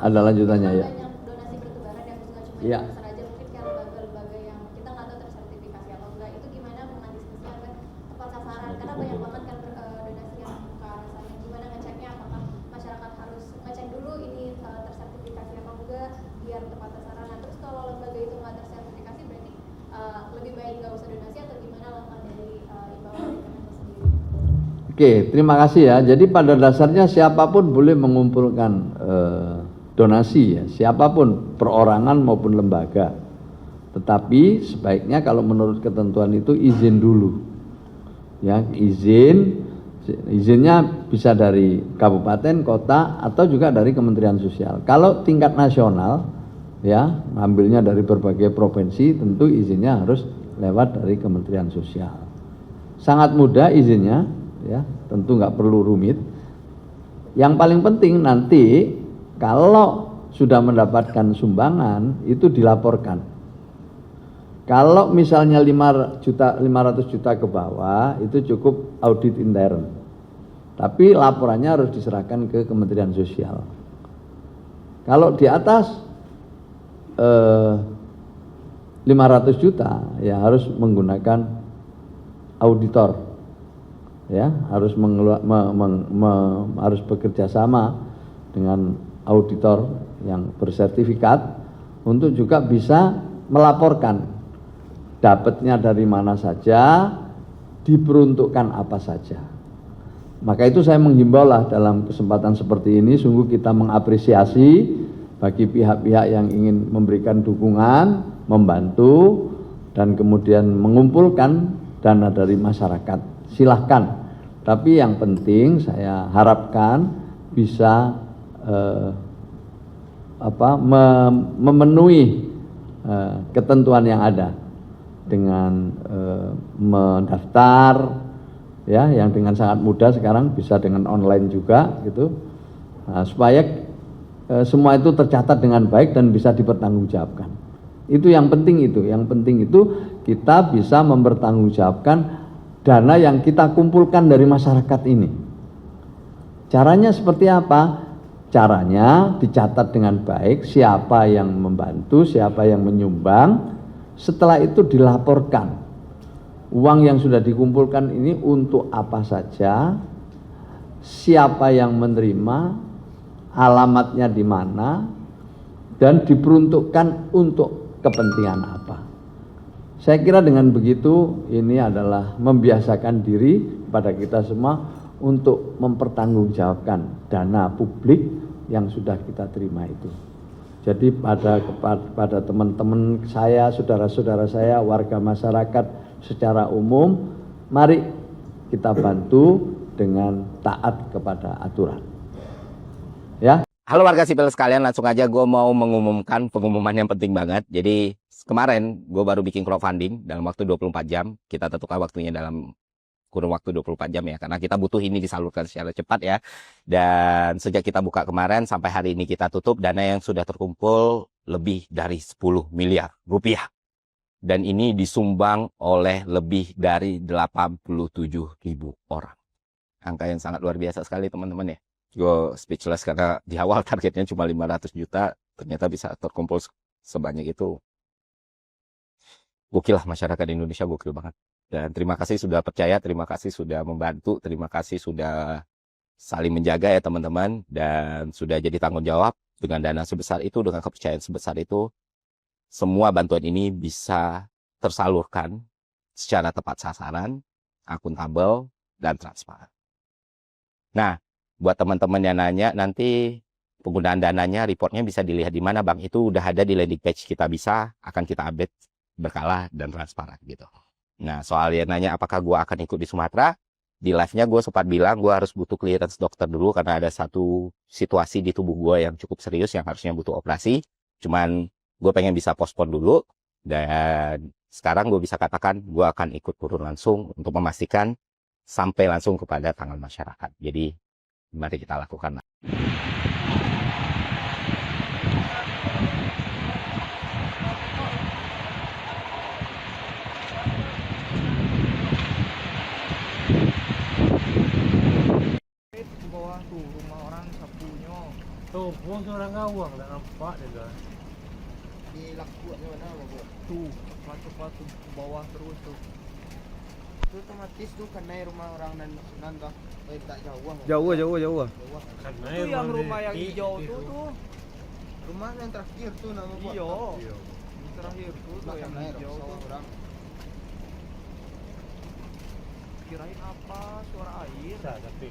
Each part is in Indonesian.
ada lanjutannya ya. Banyak donasi bertebaran yang bukan cuma Iya. besar aja, mungkin kayak lembaga-lembaga yang kita nggak tahu tersertifikasi atau enggak, itu gimana mendiskusikan kan tepat sasaran, karena banyak banget kan donasi yang ke arah sana. Gimana ngeceknya, apakah masyarakat harus ngecek dulu ini tersertifikasi apa enggak biar tepat sasaran. Nah, terus kalau lembaga itu nggak tersertifikasi berarti lebih baik nggak usah donasi atau gimana langkah dari imbauan dari Kementerian sendiri? Oke, terima kasih ya. Jadi pada dasarnya siapapun boleh mengumpulkan donasi ya, siapapun, perorangan maupun lembaga. Tetapi sebaiknya kalau menurut ketentuan itu izin dulu. Ya, izinnya bisa dari kabupaten, kota, atau juga dari Kementerian Sosial. Kalau tingkat nasional, ya, ngambilnya dari berbagai provinsi, tentu izinnya harus lewat dari Kementerian Sosial. Sangat mudah izinnya, ya, tentu nggak perlu rumit. Yang paling penting nanti kalau sudah mendapatkan sumbangan itu dilaporkan. Kalau misalnya 500 juta ke bawah itu cukup audit intern. Tapi laporannya harus diserahkan ke Kementerian Sosial. Kalau di atas 500 juta ya harus menggunakan auditor. Ya, harus harus bekerja sama dengan auditor yang bersertifikat untuk juga bisa melaporkan dapatnya dari mana saja, diperuntukkan apa saja. Maka itu saya menghimbau lah dalam kesempatan seperti ini, sungguh kita mengapresiasi bagi pihak-pihak yang ingin memberikan dukungan, membantu, dan kemudian mengumpulkan dana dari masyarakat. Silahkan, tapi yang penting saya harapkan bisa memenuhi ketentuan yang ada dengan mendaftar, ya, yang dengan sangat mudah sekarang bisa dengan online juga gitu, supaya semua itu tercatat dengan baik dan bisa dipertanggungjawabkan. Itu yang penting itu kita bisa mempertanggungjawabkan dana yang kita kumpulkan dari masyarakat ini. Caranya seperti apa? Caranya dicatat dengan baik siapa yang membantu, siapa yang menyumbang. Setelah itu dilaporkan uang yang sudah dikumpulkan ini untuk apa saja, siapa yang menerima, alamatnya di mana, dan diperuntukkan untuk kepentingan apa. Saya kira dengan begitu ini adalah membiasakan diri pada kita semua untuk mempertanggungjawabkan dana publik yang sudah kita terima itu. Jadi pada teman-teman saya, saudara-saudara saya, warga masyarakat secara umum, mari kita bantu dengan taat kepada aturan. Ya. Halo warga sipil sekalian, langsung aja gue mau mengumumkan pengumuman yang penting banget. Jadi kemarin gue baru bikin crowdfunding dalam waktu 24 jam. Kita tentukan waktunya dalam kurun waktu 24 jam ya, karena kita butuh ini disalurkan secara cepat ya. Dan sejak kita buka kemarin sampai hari ini kita tutup, dana yang sudah terkumpul lebih dari 10 miliar rupiah. Dan ini disumbang oleh lebih dari 87.000 orang. Angka yang sangat luar biasa sekali teman-teman ya. Gue speechless karena di awal targetnya cuma 500 juta, ternyata bisa terkumpul sebanyak itu. Gokil lah, masyarakat Indonesia gokil banget. Dan terima kasih sudah percaya, terima kasih sudah membantu, terima kasih sudah saling menjaga ya teman-teman. Dan sudah jadi tanggung jawab dengan dana sebesar itu, dengan kepercayaan sebesar itu. Semua bantuan ini bisa tersalurkan secara tepat sasaran, akuntabel, dan transparan. Nah, buat teman-teman yang nanya, nanti penggunaan dananya, reportnya bisa dilihat di mana Bang. Itu udah ada di landing page kita, bisa, akan kita update berkala dan transparan gitu. Nah, soal yang nanya apakah gue akan ikut di Sumatera, di live-nya gue sempat bilang gue harus butuh clearance dokter dulu karena ada satu situasi di tubuh gue yang cukup serius yang harusnya butuh operasi. Cuman gue pengen bisa postpone dulu, dan sekarang gue bisa katakan gue akan ikut turun langsung untuk memastikan sampai langsung kepada tangan masyarakat. Jadi mari kita lakukan. Di bawah tuh rumah orang sapunya. Tuh, buang orang ngawang, tak nampak dia guys. Di lakuannya mana bro? Tuh, patung-patung ke bawah terus tuh. Itu otomatis tuh karena rumah orang nan dah tak jauh. Jauh. Jauh. Itu yang rumah yang hijau tuh. Rumah yang terakhir tuh nama gua. Iya. Yang terakhir tuh yang hijau tuh. Orang. Kirain apa? Suara air. Tapi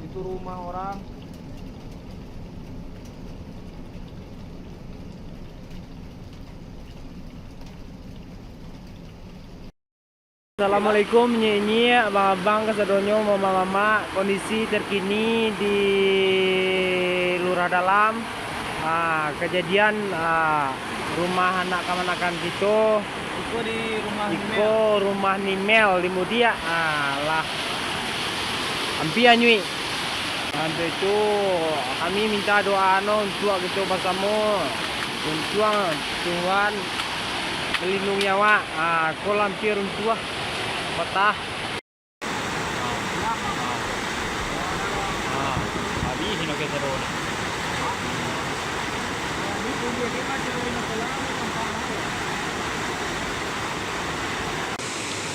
itu rumah orang. Assalamualaikum nyi abang-abang kesedonyo mama-mama, kondisi terkini di Lurah Dalam. Kejadian rumah anak kemanakan gitu. Iko di rumah Nimel di Mudia. Lah ampia nyui. Nanti itu kami minta doa untuk gitu bersama untuk Tuhan melindungi nyawa. Kau lampir untuk patah. Habis ini kita terus.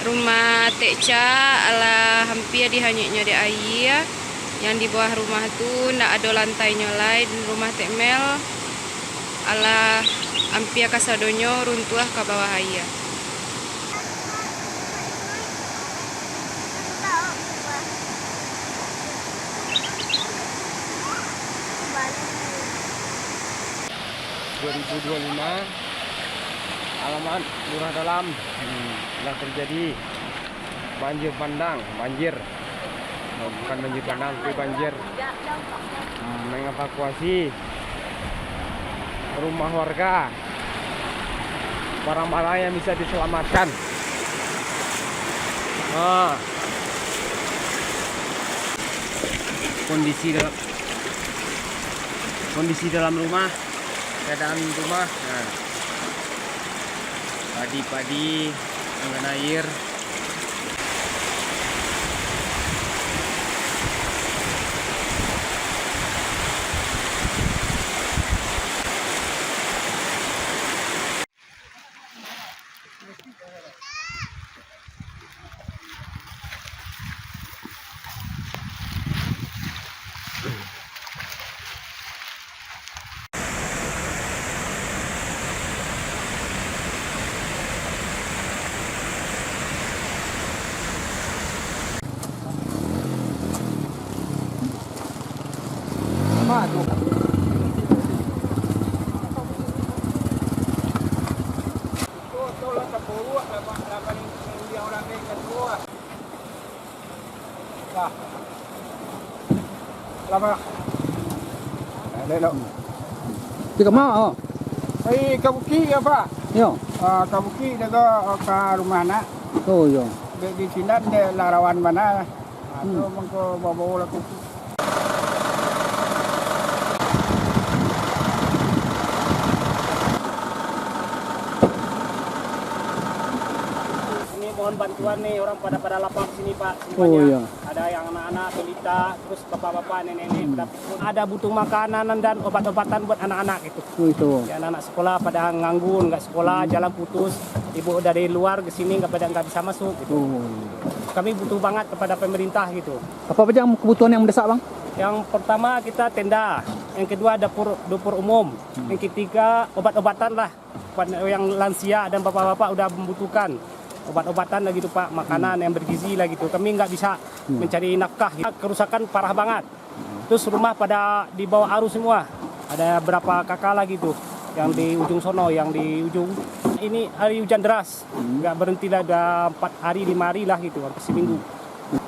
Rumah Tekca ala hampir dihanyutnya di air. Yang di bawah rumah tu ndak ada lantainya lain. Rumah Tekmel ala hampir kasadonyo runtuh ke bawah air. Alamat Lurah Dalam telah terjadi banjir bandang, bukan banjir bandang, tapi banjir. Mengevakuasi rumah warga, barang-barang yang bisa diselamatkan. Kondisi dalam rumah, keadaan rumah. Padi-padi dengan air. Lama. Lelok. Di kemana? Ay, kabuki ya Pak. Yo. Kabuki daga ke rumah anak. Oh yo. Di sini ada larawan mana. Itu mengko bawa laku. Ini mohon bantuan nih orang pada lapang sini Pak. Oh iya. Ada yang anak-anak balita, terus bapak-bapak, nenek-nenek, ada butuh makanan dan obat-obatan buat anak-anak gitu. Oh itu. Ya, anak-anak sekolah pada nganggur, nggak sekolah, jalan putus, ibu dari luar ke sini nggak bisa masuk gitu. Oh. Kami butuh banget kepada pemerintah gitu. Apa aja kebutuhan yang mendesak, Bang? Yang pertama kita tenda, yang kedua dapur umum, yang ketiga obat-obatan lah. Buat yang lansia dan bapak-bapak udah membutuhkan obat-obatan lah gitu Pak, makanan yang bergizi lah gitu. Kami nggak bisa mencari nafkah. Kerusakan parah banget. Terus rumah pada di bawah arus semua. Ada berapa kakak lah gitu, yang di ujung sono, yang di ujung. Ini hari hujan deras, nggak berhenti lah, udah 4 hari 5 hari lah gitu, hampir seminggu.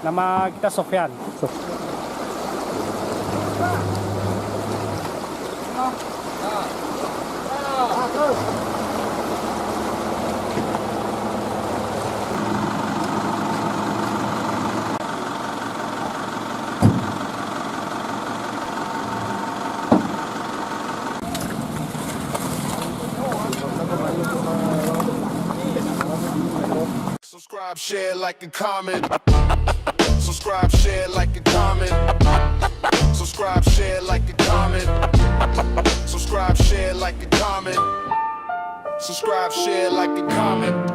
Nama kita Sofyan. Subscribe, share, like, and comment. Subscribe, share, like, and comment. Subscribe, share, like, and comment. Subscribe, share, like, and comment. Subscribe, share, like, and comment.